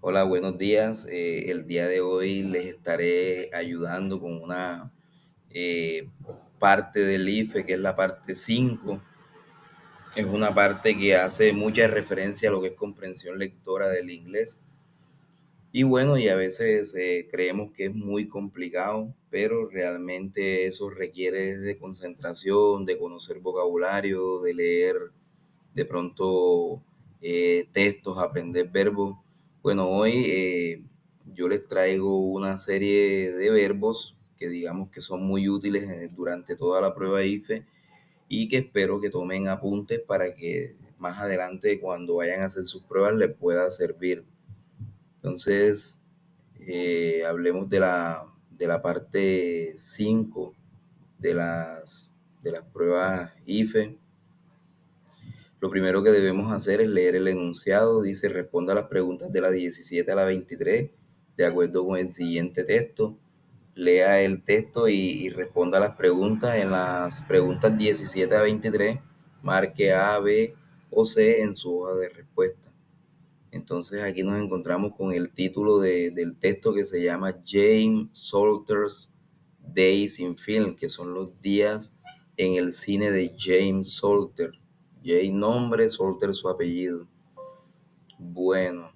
Hola, buenos días. El día de hoy les estaré ayudando con una eh, parte del IFE, que es la parte 5. Es una parte que hace mucha referencia a lo que es comprensión lectora del inglés. Y bueno, y a veces creemos que es muy complicado, pero realmente eso requiere de concentración, de conocer vocabulario, de leer de pronto textos, aprender verbos. Bueno, hoy yo les traigo una serie de verbos que digamos que son muy útiles durante toda la prueba IFE y que espero que tomen apuntes para que más adelante cuando vayan a hacer sus pruebas les pueda servir. Entonces, hablemos de la parte 5 de las pruebas IFE. Lo primero que debemos hacer es leer el enunciado. Dice, responda a las preguntas de la 17 a la 23 de acuerdo con el siguiente texto. Lea el texto y responda a las preguntas. En las preguntas 17 a 23, marque A, B o C en su hoja de respuesta. Entonces aquí nos encontramos con el título del texto que se llama James Salter's Days in Film, que son los días en el cine de James Salter. James nombre, Salter su apellido. Bueno,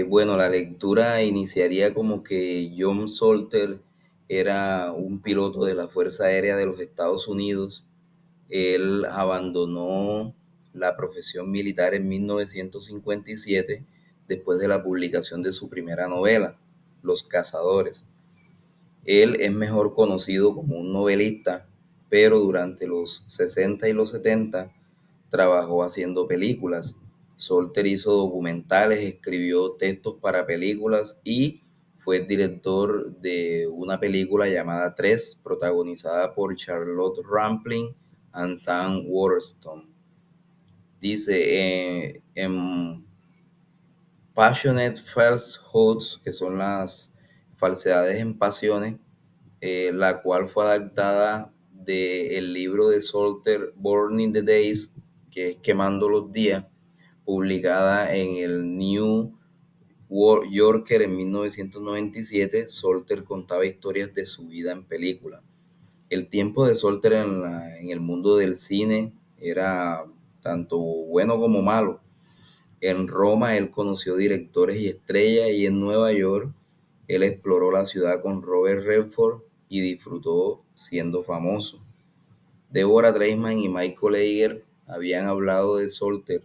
bueno, la lectura iniciaría como que John Salter era un piloto de la Fuerza Aérea de los Estados Unidos. Él abandonó la profesión militar en 1957 después de la publicación de su primera novela, Los Cazadores. Él es mejor conocido como un novelista, pero durante los 60 y los 70 trabajó haciendo películas. Solter hizo documentales, escribió textos para películas y fue el director de una película llamada Tres, protagonizada por Charlotte Rampling and Sam Waterston. Dice en Passionate Falsehoods, que son las falsedades en pasiones, la cual fue adaptada del libro de Salter, Burning the Days, que es Quemando los Días, publicada en el New Yorker en 1997. Salter contaba historias de su vida en película. El tiempo de Salter en el mundo del cine era tanto bueno como malo. En Roma él conoció directores y estrellas y en Nueva York él exploró la ciudad con Robert Redford y disfrutó siendo famoso. Deborah Treisman y Michael Eger habían hablado de Salter,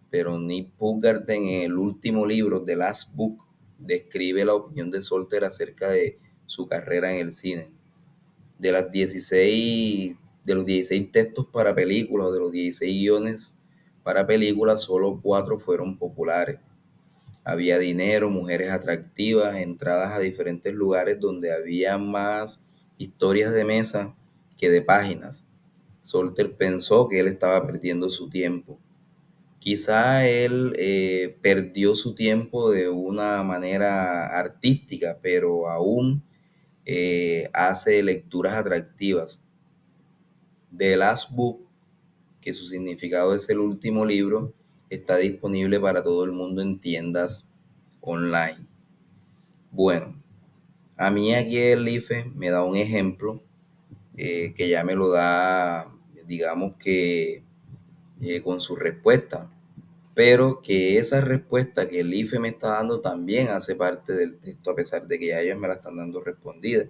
pero Nick Pugarden en el último libro, The Last Book, describe la opinión de Salter acerca de su carrera en el cine. De las 16, de los 16 textos para películas o de los 16 guiones para películas, solo 4 fueron populares. Había dinero, mujeres atractivas, entradas a diferentes lugares donde había más historias de mesa que de páginas. Salter pensó que él estaba perdiendo su tiempo. Quizá él perdió su tiempo de una manera artística, pero aún hace lecturas atractivas. The Last Book, que su significado es el último libro, está disponible para todo el mundo en tiendas online. Bueno, a mí aquí el IFE me da un ejemplo que ya me lo da, digamos que con su respuesta, pero que esa respuesta que el IFE me está dando también hace parte del texto, a pesar de que ya ellos me la están dando respondida.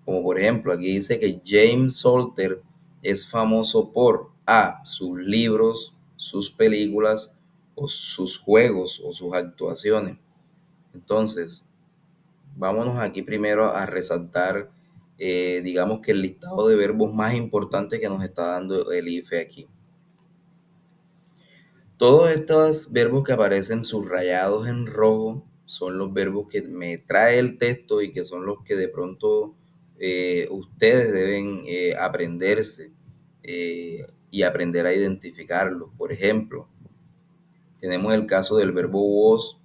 Como por ejemplo, aquí dice que James Salter es famoso por A, sus libros, sus películas, o sus juegos, o sus actuaciones. Entonces, vámonos aquí primero a resaltar, digamos que el listado de verbos más importante que nos está dando el IFE aquí. Todos estos verbos que aparecen subrayados en rojo son los verbos que me trae el texto y que son los que de pronto ustedes deben aprenderse y aprender a identificarlos. Por ejemplo, tenemos el caso del verbo was,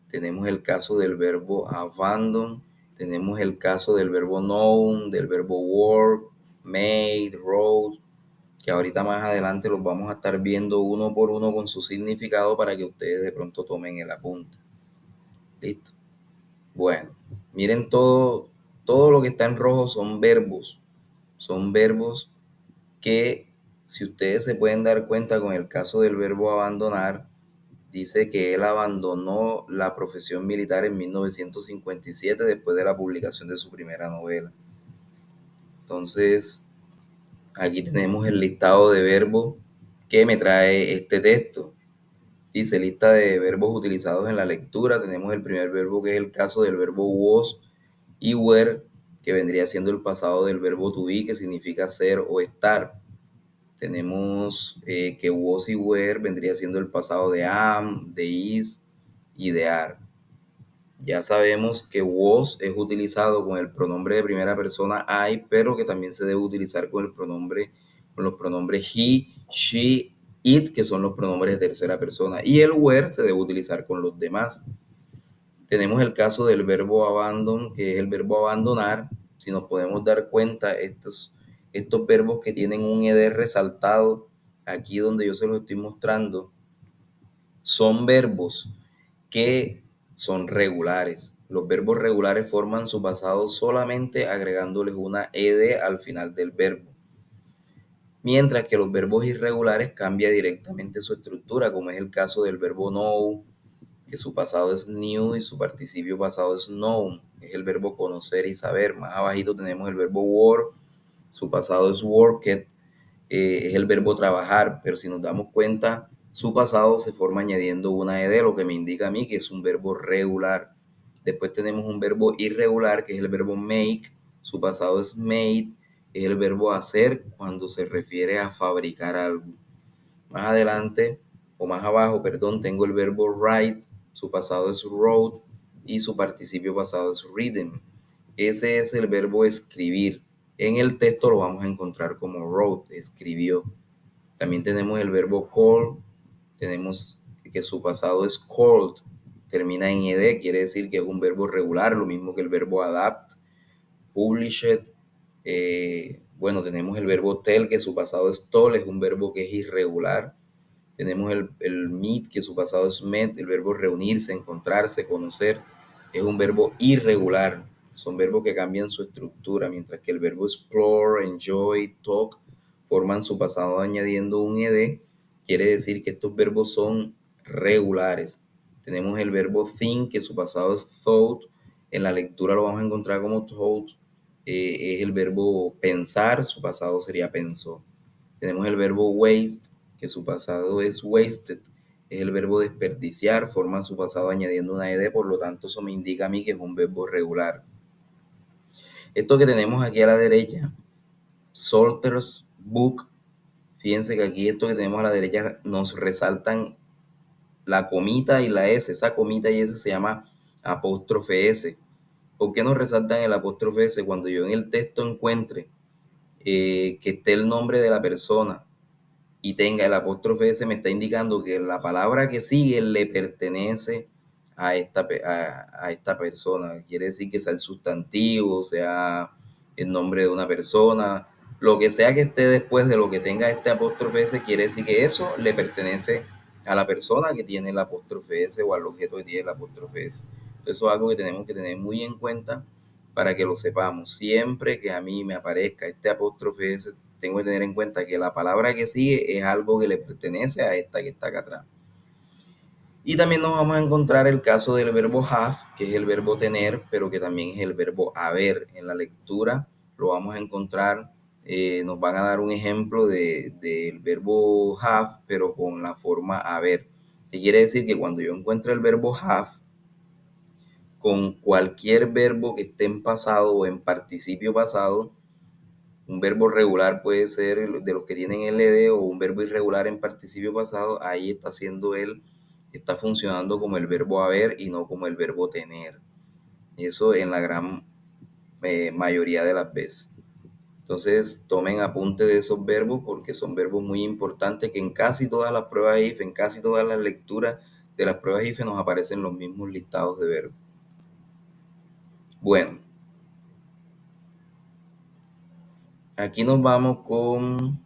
tenemos el caso del verbo abandon, tenemos el caso del verbo known, del verbo work, made, wrote, que ahorita más adelante los vamos a estar viendo uno por uno con su significado para que ustedes de pronto tomen el apunte. ¿Listo? Bueno, miren todo lo que está en rojo son verbos. Son verbos que, si ustedes se pueden dar cuenta con el caso del verbo abandonar, dice que él abandonó la profesión militar en 1957 después de la publicación de su primera novela. Entonces, aquí tenemos el listado de verbos que me trae este texto. Dice lista de verbos utilizados en la lectura. Tenemos el primer verbo, que es el caso del verbo was y were, que vendría siendo el pasado del verbo to be, que significa ser o estar. Tenemos que was y were vendría siendo el pasado de am, de is y de are. Ya sabemos que was es utilizado con el pronombre de primera persona I, pero que también se debe utilizar con los pronombres he, she, it, que son los pronombres de tercera persona. Y el were se debe utilizar con los demás. Tenemos el caso del verbo abandon, que es el verbo abandonar. Si nos podemos dar cuenta, estos verbos que tienen un ed resaltado, aquí donde yo se los estoy mostrando, son verbos que son regulares. Los verbos regulares forman su pasado solamente agregándoles una ed al final del verbo. Mientras que los verbos irregulares cambia directamente su estructura, como es el caso del verbo know, que su pasado es knew y su participio pasado es known. Es el verbo conocer y saber. Más abajito tenemos el verbo work, su pasado es worked, es el verbo trabajar, pero si nos damos cuenta, su pasado se forma añadiendo una ed, lo que me indica a mí que es un verbo regular. Después tenemos un verbo irregular, que es el verbo make, su pasado es made, es el verbo hacer cuando se refiere a fabricar algo. Más adelante, o más abajo, perdón, tengo el verbo write, su pasado es wrote y su participio pasado es written. Ese es el verbo escribir. En el texto lo vamos a encontrar como wrote, escribió. También tenemos el verbo call, tenemos que su pasado es called, termina en ed, quiere decir que es un verbo regular, lo mismo que el verbo adapt, published. Bueno, tenemos el verbo tell, que su pasado es told, es un verbo que es irregular. Tenemos el meet, que su pasado es met, el verbo reunirse, encontrarse, conocer, es un verbo irregular. Son verbos que cambian su estructura, mientras que el verbo explore, enjoy, talk forman su pasado añadiendo un ed. Quiere decir que estos verbos son regulares. Tenemos el verbo think, que su pasado es thought. En la lectura lo vamos a encontrar como thought. Es el verbo pensar, su pasado sería pensó. Tenemos el verbo waste, que su pasado es wasted, es el verbo desperdiciar, forma su pasado añadiendo una ed, por lo tanto eso me indica a mí que es un verbo regular. Esto que tenemos aquí a la derecha, Salter's book, fíjense que aquí esto que tenemos a la derecha nos resaltan la comita y la S, esa comita y S se llama apóstrofe S. ¿Por qué nos resaltan el apóstrofe S? Cuando yo en el texto encuentre que esté el nombre de la persona y tenga el apóstrofe S, me está indicando que la palabra que sigue le pertenece a esta persona. Quiere decir que sea el sustantivo, sea el nombre de una persona, lo que sea que esté después de lo que tenga este apóstrofe S, quiere decir que eso le pertenece a la persona que tiene el apóstrofe S o al objeto que tiene el apóstrofe S. Entonces, eso es algo que tenemos que tener muy en cuenta para que lo sepamos. Siempre que a mí me aparezca este apóstrofe S, tengo que tener en cuenta que la palabra que sigue es algo que le pertenece a esta que está acá atrás. Y también nos vamos a encontrar el caso del verbo have, que es el verbo tener, pero que también es el verbo haber. En la lectura lo vamos a encontrar, nos van a dar un ejemplo del verbo have, pero con la forma haber. Que quiere decir que cuando yo encuentre el verbo have, con cualquier verbo que esté en pasado o en participio pasado, un verbo regular puede ser de los que tienen ld o un verbo irregular en participio pasado, ahí está haciendo está funcionando como el verbo haber y no como el verbo tener. Eso en la gran mayoría de las veces. Entonces tomen apunte de esos verbos porque son verbos muy importantes que en casi todas las pruebas IFE, en casi todas las lecturas de las pruebas IFE nos aparecen los mismos listados de verbos. Bueno, aquí nos vamos con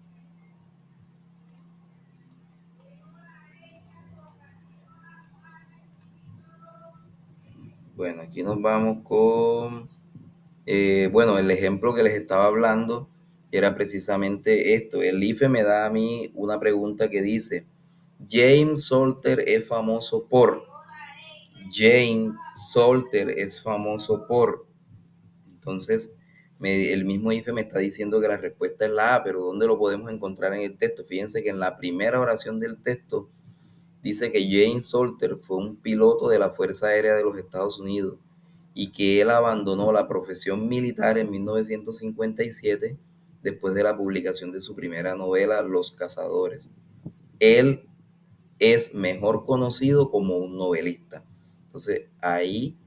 Bueno, aquí nos vamos con, bueno, el ejemplo que les estaba hablando era precisamente esto. El IFE me da a mí una pregunta que dice, James Salter es famoso por, James Salter es famoso por. Entonces, el mismo IFE me está diciendo que la respuesta es la A, pero ¿dónde lo podemos encontrar en el texto? Fíjense que en la primera oración del texto dice que James Salter fue un piloto de la Fuerza Aérea de los Estados Unidos y que él abandonó la profesión militar en 1957 después de la publicación de su primera novela, Los Cazadores. Él es mejor conocido como un novelista. Entonces, ahí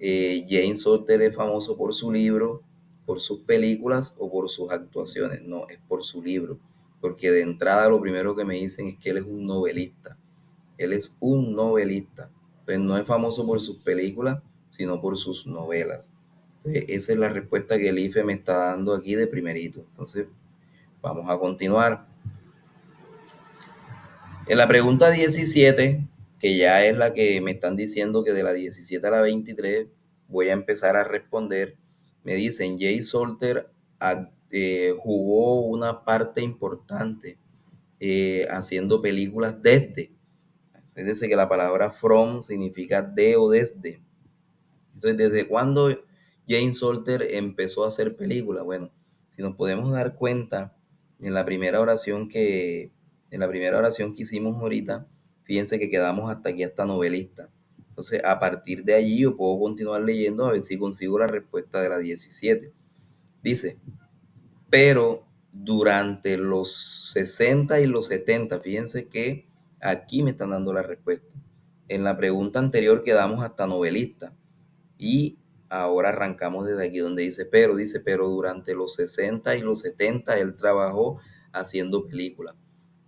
James Salter es famoso por su libro, por sus películas o por sus actuaciones. No, es por su libro. Porque de entrada lo primero que me dicen es que él es un novelista. Él es un novelista. Entonces no es famoso por sus películas, sino por sus novelas. Entonces, esa es la respuesta que el IFE me está dando aquí de primerito. Entonces, vamos a continuar. En la pregunta 17, que ya es la que me están diciendo que de la 17 a la 23 voy a empezar a responder, me dicen, Jay Salter jugó una parte importante haciendo películas desde. Es decir, que la palabra from significa de o desde. Entonces, ¿desde cuándo James Salter empezó a hacer películas? Bueno, si nos podemos dar cuenta en la primera oración que hicimos ahorita, fíjense que quedamos hasta aquí, hasta novelista. Entonces, a partir de allí yo puedo continuar leyendo a ver si consigo la respuesta de la 17. Dice, pero durante los 60 y los 70, fíjense que aquí me están dando la respuesta. En la pregunta anterior quedamos hasta novelista. Y ahora arrancamos desde aquí donde dice, pero durante los 60 y los 70 él trabajó haciendo películas.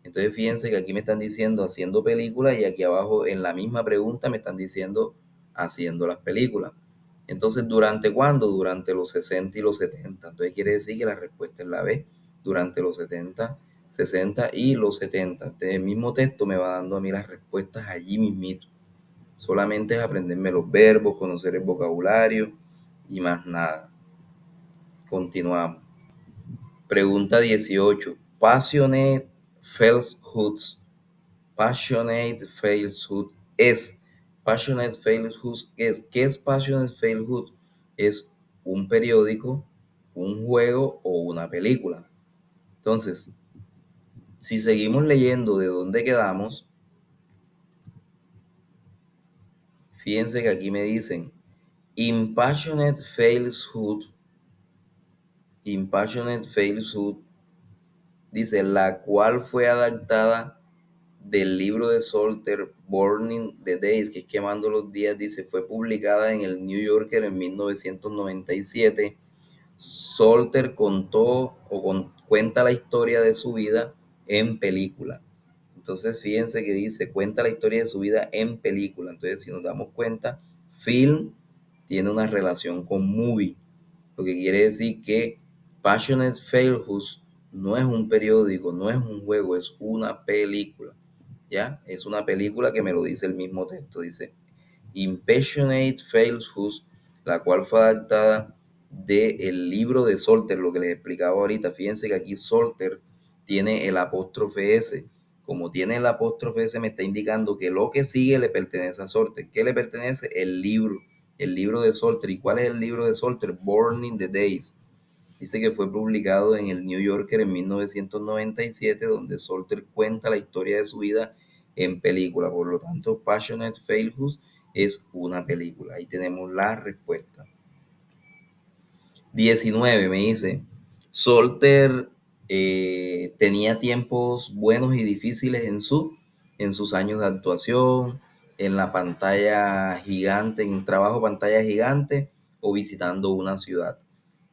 Entonces fíjense que aquí me están diciendo haciendo películas y aquí abajo en la misma pregunta me están diciendo haciendo las películas. Entonces, ¿durante cuándo? Durante los 60 y los 70. Entonces quiere decir que la respuesta es la B, durante los 70, 60 y los 70. Entonces el mismo texto me va dando a mí las respuestas allí mismito. Solamente es aprenderme los verbos, conocer el vocabulario y más nada. Continuamos. Pregunta 18. Passionate Falsehoods. Passionate Falsehood es. Passionate Falsehood es. ¿Qué es Passionate Falsehood? Es un periódico, un juego o una película. Entonces, si seguimos leyendo de dónde quedamos, fíjense que aquí me dicen Impassionate Falsehood, dice, la cual fue adaptada del libro de Salter, Burning the Days, que es Quemando los Días, dice, fue publicada en el New Yorker en 1997. Salter cuenta la historia de su vida en película. Entonces, fíjense que dice, cuenta la historia de su vida en película. Entonces, si nos damos cuenta, film tiene una relación con movie, lo que quiere decir que Passionate Failhoods no es un periódico, no es un juego, es una película. ¿Ya? Es una película que me lo dice el mismo texto. Dice, Impassionate Failhoods, la cual fue adaptada del libro de Salter, lo que les explicaba ahorita. Fíjense que aquí Salter tiene el apóstrofe S. Como tiene el apóstrofe S, me está indicando que lo que sigue le pertenece a Salter. ¿Qué le pertenece? El libro de Salter. ¿Y cuál es el libro de Salter? Burning the Days. Dice que fue publicado en el New Yorker en 1997, donde Salter cuenta la historia de su vida en película. Por lo tanto, Passionate Failhoods es una película. Ahí tenemos la respuesta. 19 me dice, Salter tenía tiempos buenos y difíciles en sus años de actuación, en la pantalla gigante, en trabajo pantalla gigante o visitando una ciudad.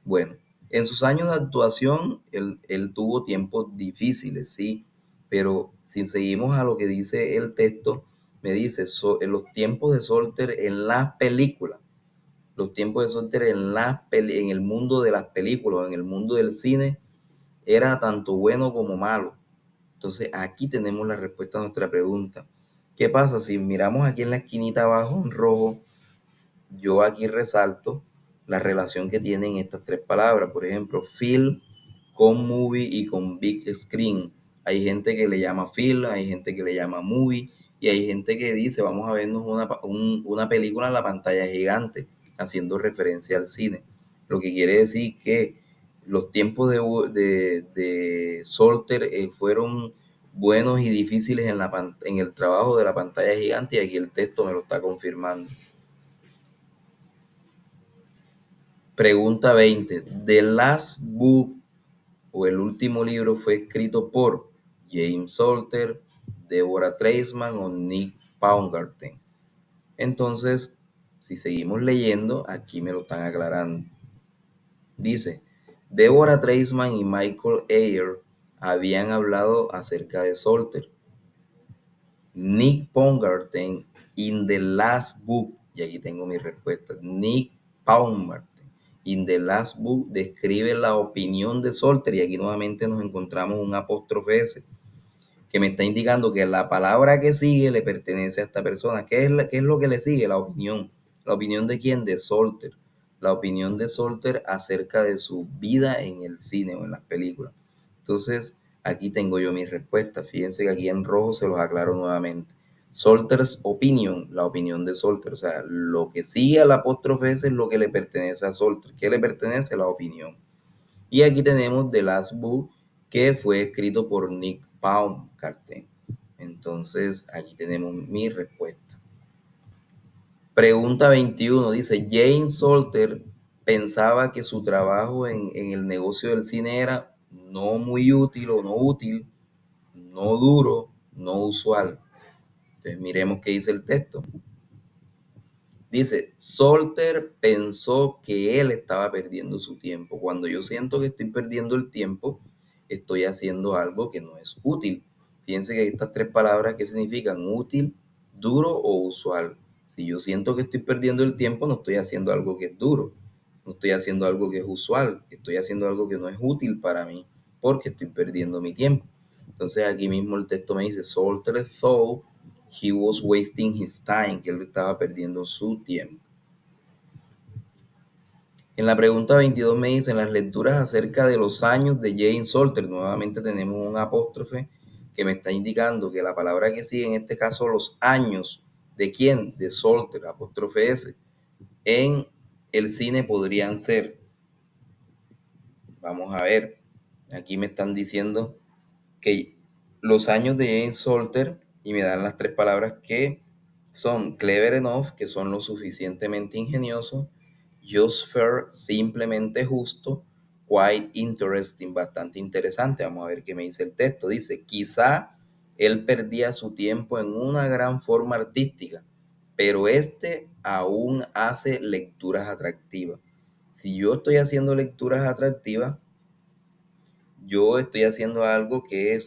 Bueno, en sus años de actuación, él tuvo tiempos difíciles, sí, pero si seguimos a lo que dice el texto, me dice, en los tiempos de Salter en las películas, los tiempos de Salter en el mundo de las películas, en el mundo del cine, era tanto bueno como malo. Entonces, aquí tenemos la respuesta a nuestra pregunta. ¿Qué pasa si miramos aquí en la esquinita abajo en rojo? yo aquí resalto la relación que tienen estas tres palabras. Por ejemplo, film con movie y con big screen. Hay gente que le llama film, hay gente que le llama movie y hay gente que dice vamos a vernos una película en la pantalla gigante, haciendo referencia al cine. Lo que quiere decir que los tiempos de Solter fueron buenos y difíciles en el trabajo de la pantalla gigante y aquí el texto me lo está confirmando. Pregunta 20. The Last Book o el último libro fue escrito por James Salter, Deborah Treisman o Nick Baumgarten. Entonces, si seguimos leyendo, aquí me lo están aclarando. Dice, Deborah Treisman y Michael Ayer habían hablado acerca de Salter. Nick Baumgarten in the Last Book, y aquí tengo mi respuesta, Nick Baumgarten in the Last Book describe la opinión de Salter, y aquí nuevamente nos encontramos un apóstrofe S, que me está indicando que la palabra que sigue le pertenece a esta persona. ¿Qué es lo que le sigue? La opinión. ¿La opinión de quién? De Salter. La opinión de Salter acerca de su vida en el cine o en las películas. Entonces, aquí tengo yo mi respuesta. Fíjense que aquí en rojo se los aclaro nuevamente. Salter's opinion, la opinión de Salter. O sea, lo que sigue al apóstrofe S es lo que le pertenece a Salter. ¿Qué le pertenece? La opinión. Y aquí tenemos The Last Book, que fue escrito por Nick Baumgarten. Entonces, aquí tenemos mi respuesta. Pregunta 21 dice, Jane Salter pensaba que su trabajo en el negocio del cine era no muy útil o no útil, no duro, no usual. Entonces, miremos qué dice el texto. Dice, Salter pensó que él estaba perdiendo su tiempo. Cuando yo siento que estoy perdiendo el tiempo, estoy haciendo algo que no es útil. Fíjense que estas tres palabras, ¿qué significan? Útil, duro o usual. Si yo siento que estoy perdiendo el tiempo, no estoy haciendo algo que es duro, no estoy haciendo algo que es usual, estoy haciendo algo que no es útil para mí, porque estoy perdiendo mi tiempo. Entonces aquí mismo el texto me dice, Salter thought he was wasting his time, que él estaba perdiendo su tiempo. En la pregunta 22 me dicen las lecturas acerca de los años de Jane Salter. Nuevamente tenemos un apóstrofe que me está indicando que la palabra que sigue, en este caso los años, ¿de quién? De Salter, apóstrofe S. En el cine podrían ser, vamos a ver, aquí me están diciendo que los años de Jane Salter, y me dan las tres palabras que son clever enough, que son lo suficientemente ingenioso, just fair, simplemente justo, quite interesting, bastante interesante. Vamos a ver qué me dice el texto. Dice, quizá él perdía su tiempo en una gran forma artística, pero este aún hace lecturas atractivas. Si yo estoy haciendo lecturas atractivas, yo estoy haciendo algo que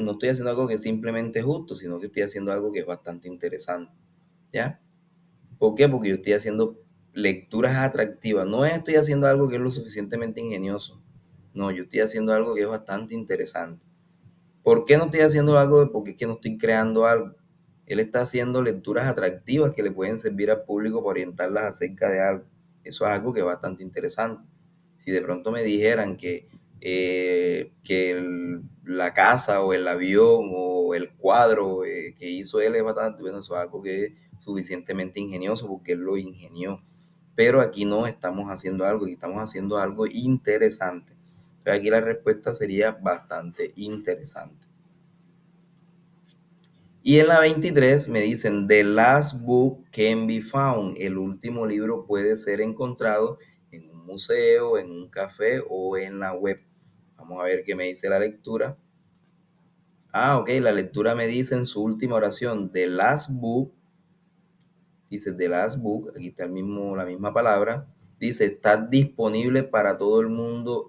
no estoy haciendo algo que simplemente es justo, sino que estoy haciendo algo que es bastante interesante, ¿ya? ¿Por qué? Porque yo estoy haciendo lecturas atractivas, no estoy haciendo algo que es lo suficientemente ingenioso, no, yo estoy haciendo algo que es bastante interesante. ¿Por qué no estoy haciendo algo? Porque es que no estoy creando algo. Él está haciendo lecturas atractivas que le pueden servir al público para orientarlas acerca de algo. Eso es algo que es bastante interesante. Si de pronto me dijeran que la casa o el avión o el cuadro que hizo él es bastante, bueno, eso es algo que es suficientemente ingenioso porque él lo ingenió. Pero aquí no estamos haciendo algo, aquí estamos haciendo algo interesante. Aquí la respuesta sería bastante interesante. Y en la 23 me dicen, The Last Book Can Be Found. El último libro puede ser encontrado en un museo, en un café o en la web. Vamos a ver qué me dice la lectura. Ok, la lectura me dice en su última oración, The Last Book, dice The Last Book, aquí está la misma palabra, dice, está disponible para todo el mundo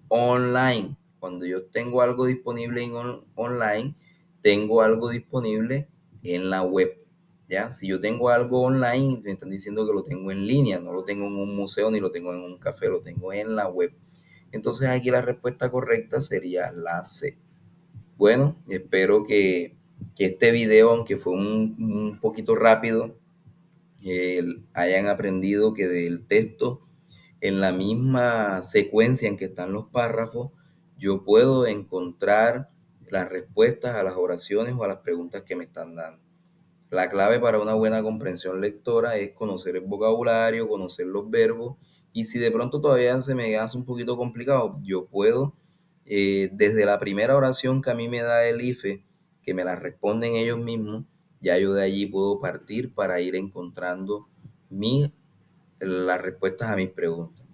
online. Cuando yo tengo algo disponible online, tengo algo disponible en la web. ¿Ya? Si yo tengo algo online, me están diciendo que lo tengo en línea, no lo tengo en un museo ni lo tengo en un café, lo tengo en la web. Entonces aquí la respuesta correcta sería la C. Bueno, espero que este video, aunque fue un poquito rápido, hayan aprendido que del texto, en la misma secuencia en que están los párrafos, yo puedo encontrar las respuestas a las oraciones o a las preguntas que me están dando. La clave para una buena comprensión lectora es conocer el vocabulario, conocer los verbos, y si de pronto todavía se me hace un poquito complicado, yo puedo, desde la primera oración que a mí me da el IFE, que me la responden ellos mismos, ya yo de allí puedo partir para ir encontrando las respuestas a mis preguntas.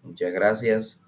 Muchas gracias.